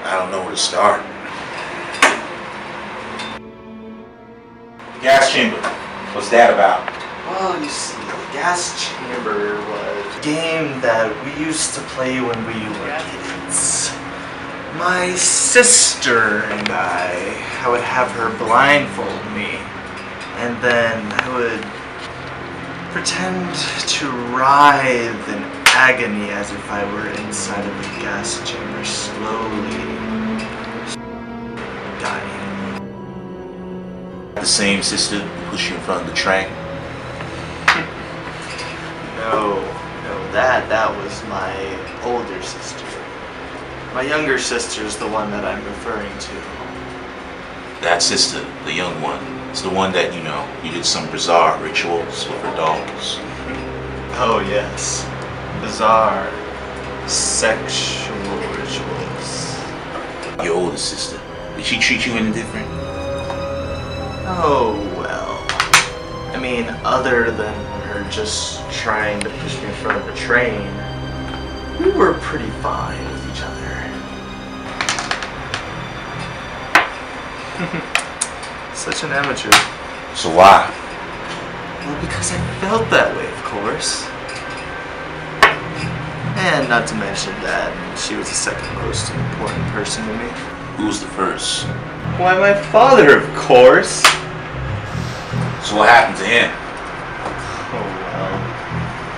I don't know where to start. The gas chamber. What's that about? Well, you see, the gas chamber was a game that we used to play when we were kids. My sister and I would have her blindfold me, and then I would pretend to writhe in agony as if I were inside of the gas chamber, slowly dying. The same sister who pushed you in front of the train? No, that was my older sister. My younger sister is the one that I'm referring to. That sister, the young one, is the one that, you did some bizarre rituals with her dolls. Oh yes, bizarre sexual rituals. Your older sister, did she treat you any different? Oh well, I mean, other than her just trying to push me in front of a train, we were pretty fine with each other. Such an amateur. So why? Well, because I felt that way, of course. And not to mention that she was the second most important person to me. Who was the first? Why, my father, of course. So what happened to him? Oh well.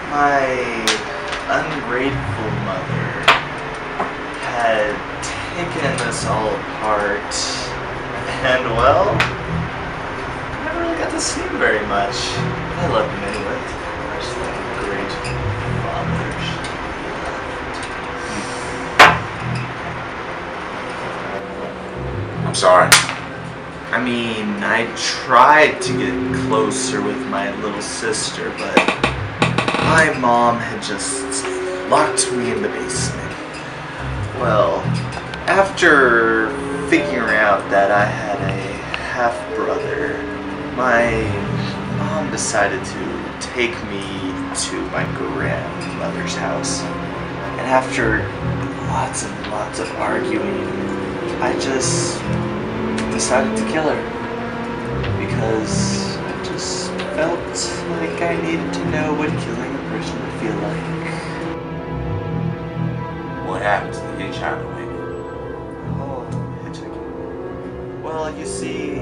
My ungrateful mother had taken us all apart. And well, I never really got to see him very much. I loved him anyway. Just like a great father. I'm sorry. I mean, I tried to get closer with my little sister, but my mom had just locked me in the basement. Well, after figuring out that I had a half-brother, my mom decided to take me to my grandmother's house. And after lots and lots of arguing, I just decided to kill her. Because I just felt like I needed to know what killing a person would feel like. What happened to the hitchhiker? Well, you see,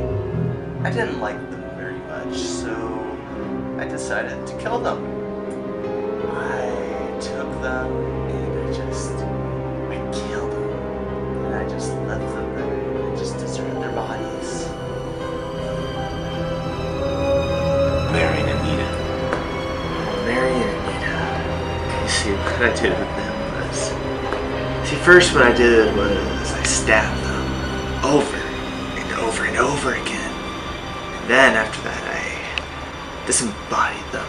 I didn't like them very much, so I decided to kill them. I took them and I killed them. And I just left them there. I just deserted their bodies. Mary and Anita. Mary and Anita. You see, what I did with them was... See, first what I did was I stabbed them over and over again. And then after that I disembodied them.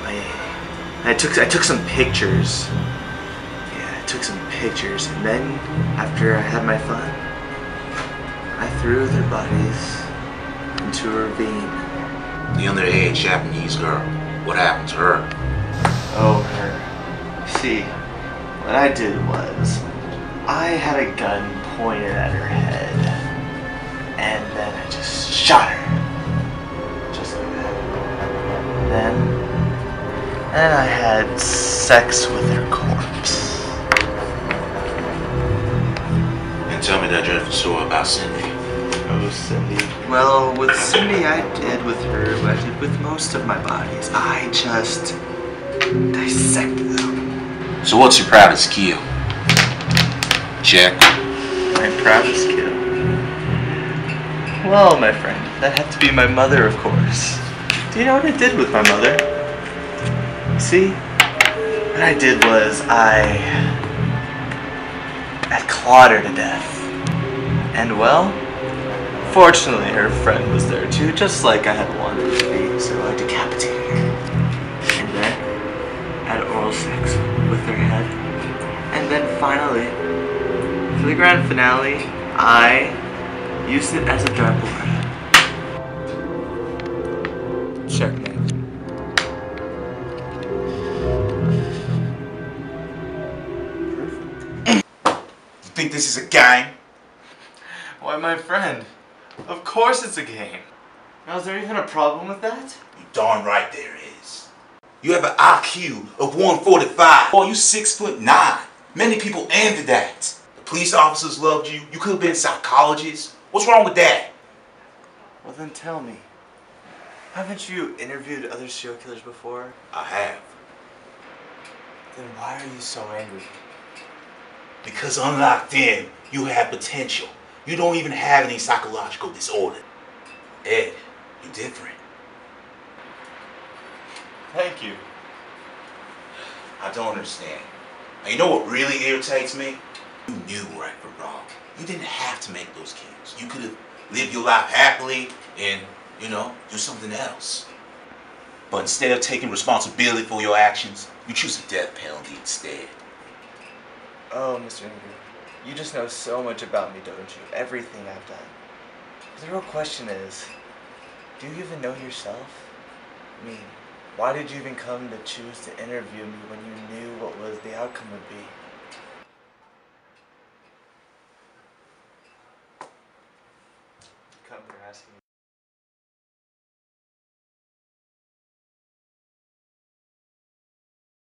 I took some pictures. Yeah, I took some pictures, and then after I had my fun, I threw their bodies into a ravine. The underage Japanese girl. What happened to her? Oh, her. See, what I did was I had a gun pointed at her head. And then I just shot her. Just like that. Then I had sex with her corpse. And tell me that dreadful story about Cindy. Oh, Cindy. Well, with Cindy I did with her what I did with most of my bodies. I just dissected them. So what's your proudest kill? Check. My proudest kill? Well, my friend, that had to be my mother, of course. Do you know what I did with my mother? See, what I did was I clawed her to death. And well, fortunately her friend was there too, just like I had wanted to be, so I decapitated her. And then had oral sex with her head. And then finally, for the grand finale, I used it as a dartboard. Checkmate. You think this is a game? Why, my friend, of course it's a game. Now, is there even a problem with that? You darn right there is. You have an IQ of 145. Oh, you 6'9". Many people envy that. The police officers loved you. You could have been a psychologist. What's wrong with that? Well, then tell me. Haven't you interviewed other serial killers before? I have. Then why are you so angry? Because unlike them, you have potential. You don't even have any psychological disorder. Ed, you're different. Thank you. I don't understand. Now, you know what really irritates me? You knew right from wrong. You didn't have to make those kills. You could have lived your life happily and, do something else. But instead of taking responsibility for your actions, you choose the death penalty instead. Oh, Mr. Interviewer, you just know so much about me, don't you? Everything I've done. The real question is, do you even know yourself? I mean, why did you even come to choose to interview me when you knew what was the outcome would be? Come here asking me